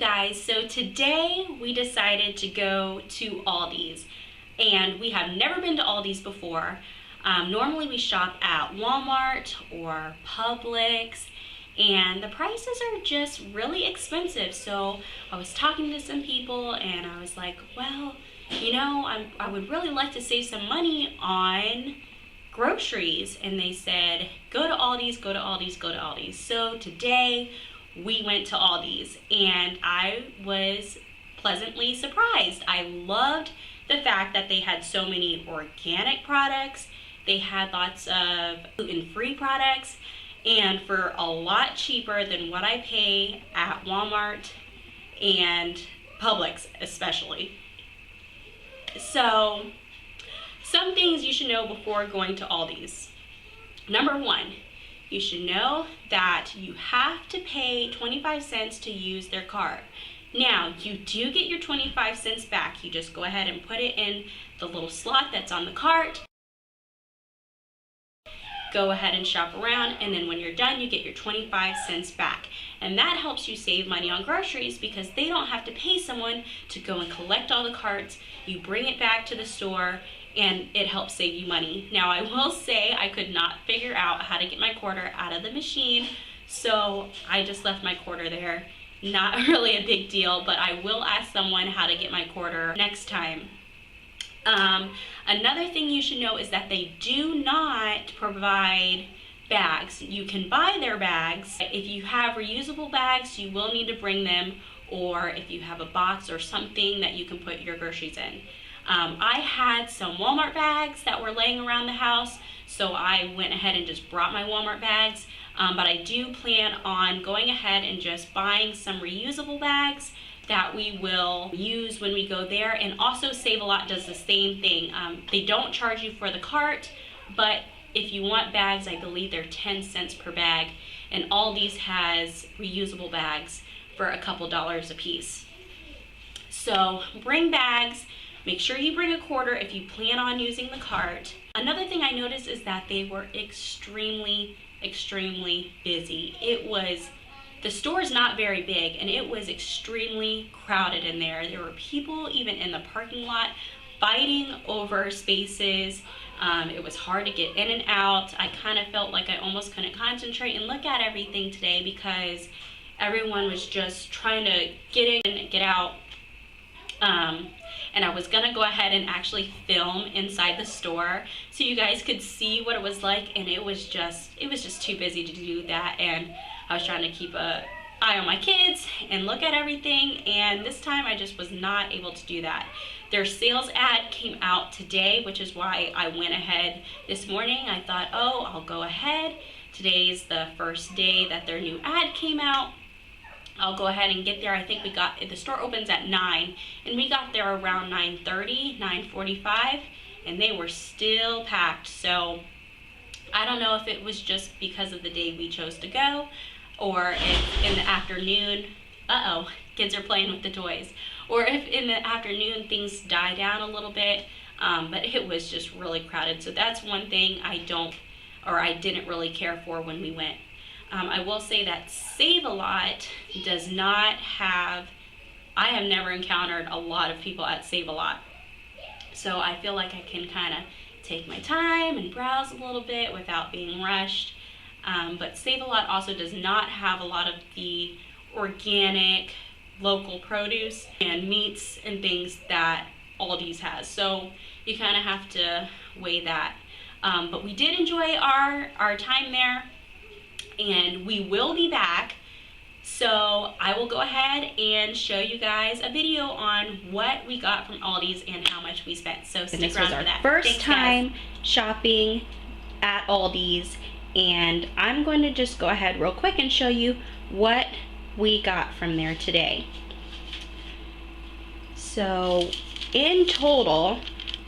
guys, so today we decided to go to Aldi's, and we have never been to Aldi's before. Normally we shop at Walmart or Publix, and the prices are just really expensive. So I was talking to some people and I was like, well, you know, I would really like to save some money on groceries. And they said, go to Aldi's, go to Aldi's, go to Aldi's. So today we went to Aldi's and I was pleasantly surprised. I loved the fact that they had so many organic products. They had lots of gluten-free products, and for a lot cheaper than what I pay at Walmart and Publix especially. So some things you should know before going to Aldi's. Number one, you should know that you have to pay 25 cents to use their card. Now, you do get your 25 cents back. You just go ahead and put it in the little slot that's on the cart. Go ahead and shop around, and then when you're done, you get your 25 cents back. And that helps you save money on groceries because they don't have to pay someone to go and collect all the carts. You bring it back to the store, and it helps save you money. Now, I will say I could not figure out how to get my quarter out of the machine, so I just left my quarter there. Not really a big deal, but I will ask someone how to get my quarter next time. Another thing you should know is that they do not provide bags. You can buy their bags. If you have reusable bags, you will need to bring them, or if you have a box or something that you can put your groceries in. I had some Walmart bags that were laying around the house, so I went ahead and just brought my Walmart bags, but I do plan on going ahead and just buying some reusable bags that we will use when we go there. And also Save A Lot does the same thing. They don't charge you for the cart, but if you want bags, I believe they're 10 cents per bag, and Aldi's has reusable bags for a couple dollars a piece. So bring bags. Make sure you bring a quarter if you plan on using the cart. Another thing I noticed is that they were extremely busy. The store is not very big, and it was extremely crowded in there. There were people even in the parking lot fighting over spaces. It was hard to get in and out. I kind of felt like I almost couldn't concentrate and look at everything today because everyone was just trying to get in and get out. And I was gonna go ahead and actually film inside the store so you guys could see what it was like, and it was just too busy to do that. And I was trying to keep an eye on my kids and look at everything, and this time I just was not able to do that. Their sales ad came out today, which is why I went ahead this morning. I thought, oh, I'll go ahead. Today's the first day that their new ad came out. I'll go ahead and get there. I think the store opens at 9, and we got there around 9:30, 9:45, and they were still packed. So I don't know if it was just because of the day we chose to go, or if in the afternoon, kids are playing with the toys, or if in the afternoon things die down a little bit, but it was just really crowded. So that's one thing I didn't really care for when we went. I will say that Save A Lot does not have, I have never encountered a lot of people at Save A Lot. So I feel like I can kind of take my time and browse a little bit without being rushed. But Save A Lot also does not have a lot of the organic local produce and meats and things that Aldi's has. So you kind of have to weigh that. But we did enjoy our time there, and we will be back. So I will go ahead and show you guys a video on what we got from Aldi's and how much we spent. So stick around for that. First time shopping at Aldi's, and I'm going to just go ahead real quick and show you what we got from there today. So in total,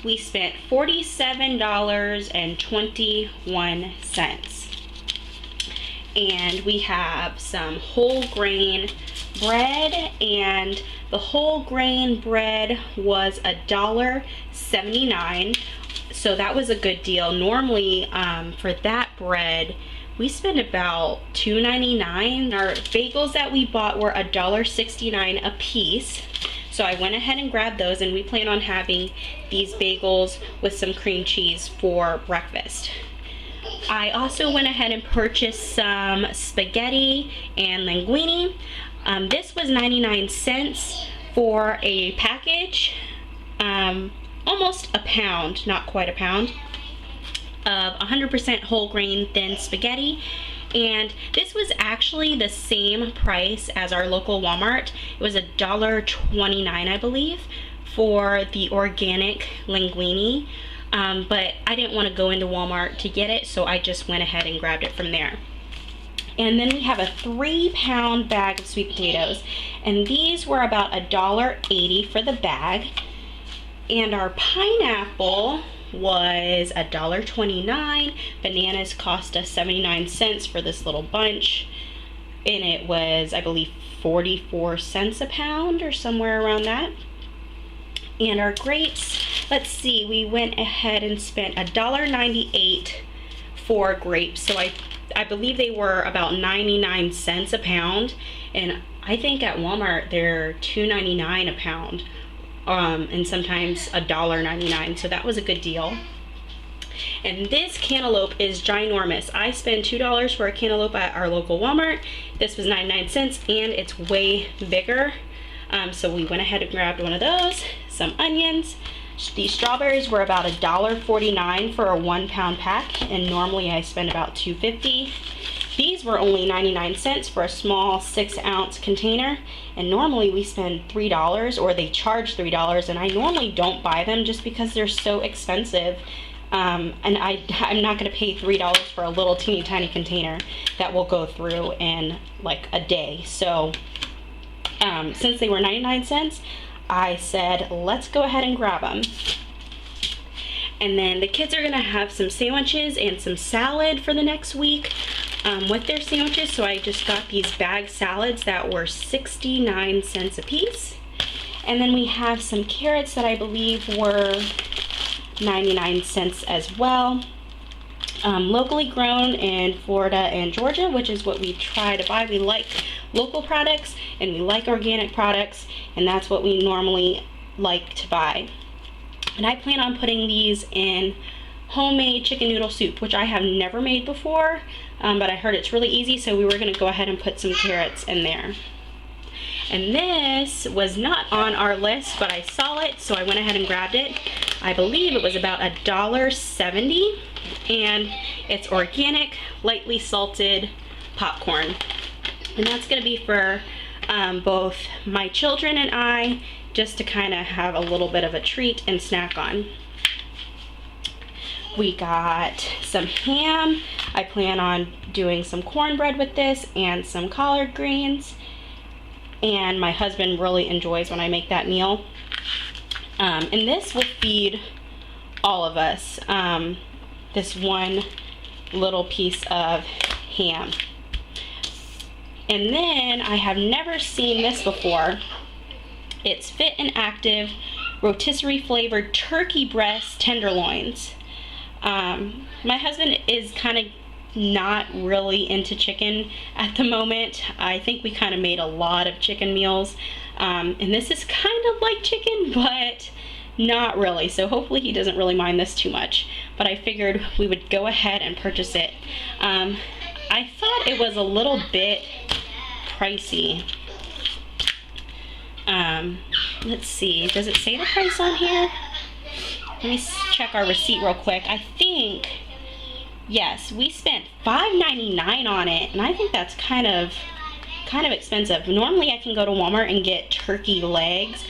we spent $47.21. And we have some whole grain bread, and the whole grain bread was $1.79, so that was a good deal. Normally for that bread we spent about $2.99. Our bagels that we bought were $1.69 a piece. So I went ahead and grabbed those, and we plan on having these bagels with some cream cheese for breakfast. I also went ahead and purchased some spaghetti and linguine. This was 99 cents for a package, almost a pound, not quite a pound, of 100% whole grain thin spaghetti. And this was actually the same price as our local Walmart. It was $1.29, I believe, for the organic linguine. But I didn't want to go into Walmart to get it, so I just went ahead and grabbed it from there. And then we have a 3-pound bag of sweet potatoes, and these were about $1.80 for the bag. And our pineapple was $1.29. Bananas cost us 79 cents for this little bunch, and it was, I believe, 44 cents a pound or somewhere around that. And our grapes, let's see, we went ahead and spent $1.98 for grapes. So I believe they were about 99 cents a pound, and I think at Walmart they're $2.99 a pound, and sometimes $1.99. So that was a good deal. And this cantaloupe is ginormous. I spent $2 for a cantaloupe at our local Walmart. This was 99 cents, and it's way bigger. So we went ahead and grabbed one of those. Some onions. These strawberries were about $1.49 for a 1-pound pack, and normally I spend about $2.50. These were only 99 cents for a small 6-ounce container, and normally we spend $3, or they charge $3, and I normally don't buy them just because they're so expensive. And I'm not going to pay $3 for a little teeny tiny container that will go through in like a day. So since they were 99 cents, I said, let's go ahead and grab them. And then the kids are gonna have some sandwiches and some salad for the next week with their sandwiches. So I just got these bag salads that were 69 cents a piece. And then we have some carrots that I believe were 99 cents as well. Locally grown in Florida and Georgia, which is what we try to buy. We like local products and we like organic products, and that's what we normally like to buy. And I plan on putting these in homemade chicken noodle soup, which I have never made before, but I heard it's really easy, so we were going to go ahead and put some carrots in there. And this was not on our list, but I saw it, so I went ahead and grabbed it. I believe it was about $1.70, and it's organic, lightly salted popcorn. And that's going to be for both my children and I, just to kind of have a little bit of a treat and snack on. We got some ham. I plan on doing some cornbread with this and some collard greens. And my husband really enjoys when I make that meal. And this will feed all of us, this one little piece of ham. And then I have never seen this before. It's Fit and Active rotisserie flavored turkey breast tenderloins. My husband is kind of not really into chicken at the moment. I think we kind of made a lot of chicken meals, and this is kind of like chicken, but not really. So hopefully he doesn't really mind this too much, but I figured we would go ahead and purchase it. I thought it was a little bit pricey. Let's see, does it say the price on here? Let me check our receipt real quick. I think, yes, we spent $5.99 on it, and I think that's kind of expensive. Normally I can go to Walmart and get turkey legs,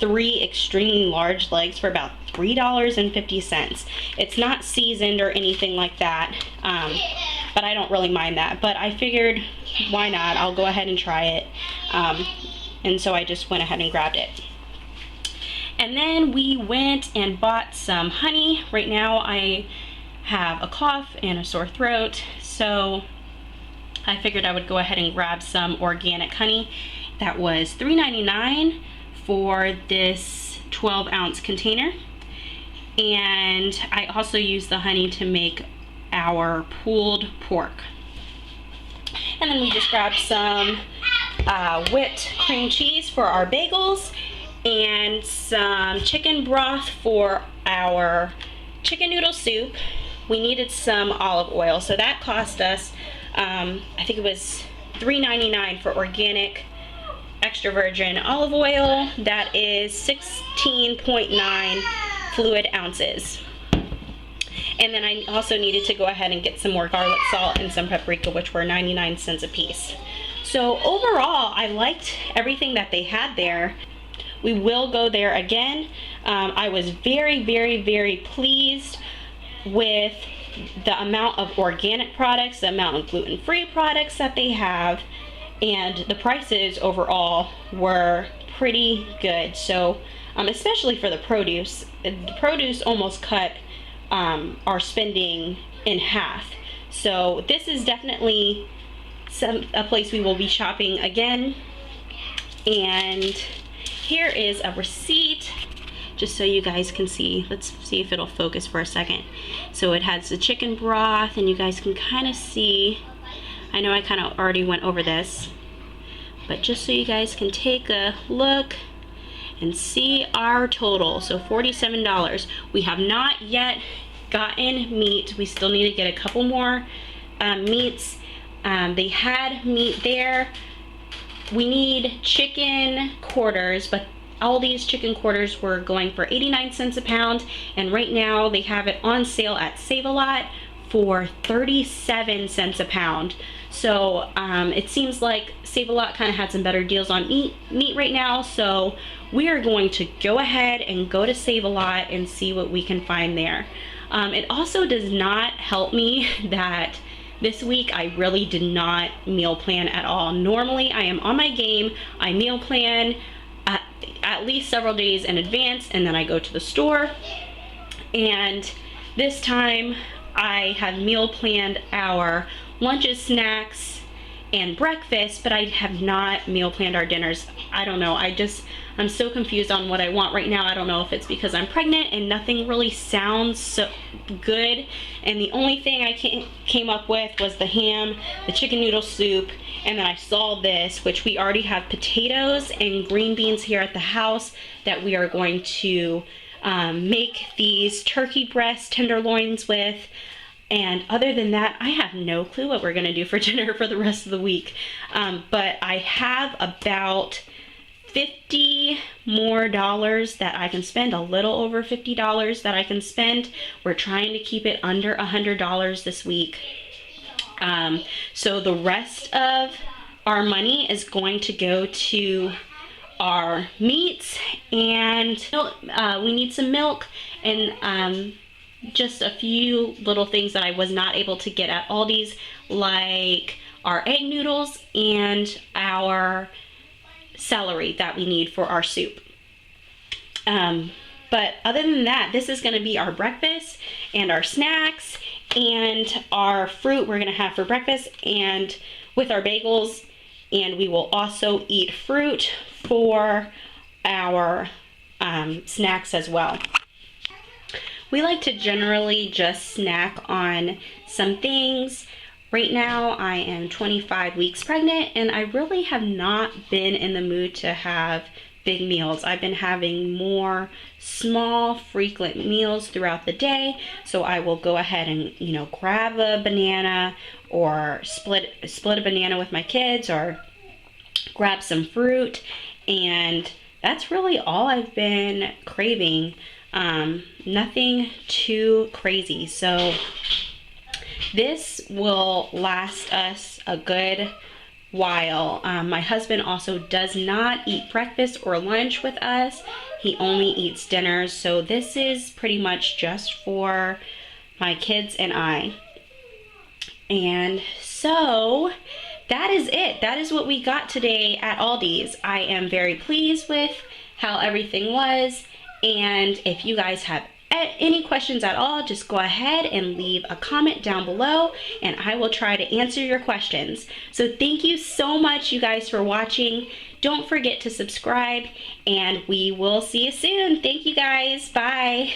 3 extremely large legs, for about $3.50. It's not seasoned or anything like that, but I don't really mind that. But I figured, why not? I'll go ahead and try it. And so I just went ahead and grabbed it. And then we went and bought some honey. Right now I have a cough and a sore throat, so I figured I would go ahead and grab some organic honey. That was $3.99 for this 12-ounce container. And I also used the honey to make our pulled pork. And then we just grabbed some whipped cream cheese for our bagels and some chicken broth for our chicken noodle soup. We needed some olive oil, so that cost us, I think it was $3.99 for organic extra virgin olive oil. That is 16.9 fluid ounces. And then I also needed to go ahead and get some more garlic salt and some paprika, which were 99 cents a piece. So overall, I liked everything that they had there. We will go there again. I was very, very, very pleased with the amount of organic products, the amount of gluten-free products that they have, and the prices overall were pretty good. So especially for the produce almost cut our spending in half. So this is definitely a place we will be shopping again. And here is a receipt, just so you guys can see. Let's see if it'll focus for a second. So it has the chicken broth, and you guys can kind of see, I know I kind of already went over this, but just so you guys can take a look and see our total. So $47. We have not yet gotten meat. We still need to get a couple more meats. They had meat there. We need chicken quarters, but Aldi's chicken quarters were going for 89 cents a pound, and right now they have it on sale at Save-A-Lot for 37 cents a pound. So it seems like Save-A-Lot kind of had some better deals on meat right now, so we are going to go ahead and go to Save-A-Lot and see what we can find there. It also does not help me that this week I really did not meal plan at all. Normally I am on my game. I meal plan at least several days in advance, and then I go to the store. And this time I have meal planned our lunches, snacks, and breakfast, but I have not meal planned our dinners. I don't know. I'm so confused on what I want right now. I don't know if it's because I'm pregnant and nothing really sounds so good. And the only thing I came up with was the ham, the chicken noodle soup, and then I saw this, which we already have potatoes and green beans here at the house that we are going to make these turkey breast tenderloins with. And other than that, I have no clue what we're gonna do for dinner for the rest of the week. But I have about $50 more that I can spend, a little over $50 that I can spend. We're trying to keep it under $100 this week. So the rest of our money is going to go to our meats, and we need some milk and just a few little things that I was not able to get at Aldi's, like our egg noodles and our celery that we need for our soup. But other than that, this is going to be our breakfast and our snacks and our fruit we're going to have for breakfast and with our bagels, and we will also eat fruit for our snacks as well. We like to generally just snack on some things. Right now I am 25 weeks pregnant, and I really have not been in the mood to have big meals. I've been having more small, frequent meals throughout the day. So I will go ahead and, grab a banana or split a banana with my kids, or grab some fruit, and that's really all I've been craving. Nothing too crazy. So this will last us a good while. My husband also does not eat breakfast or lunch with us. He only eats dinners. So this is pretty much just for my kids and I. And so that is it. That is what we got today at Aldi's. I am very pleased with how everything was. And if you guys have any questions at all, just go ahead and leave a comment down below, and I will try to answer your questions. So thank you so much, you guys, for watching. Don't forget to subscribe, and we will see you soon. Thank you guys. Bye.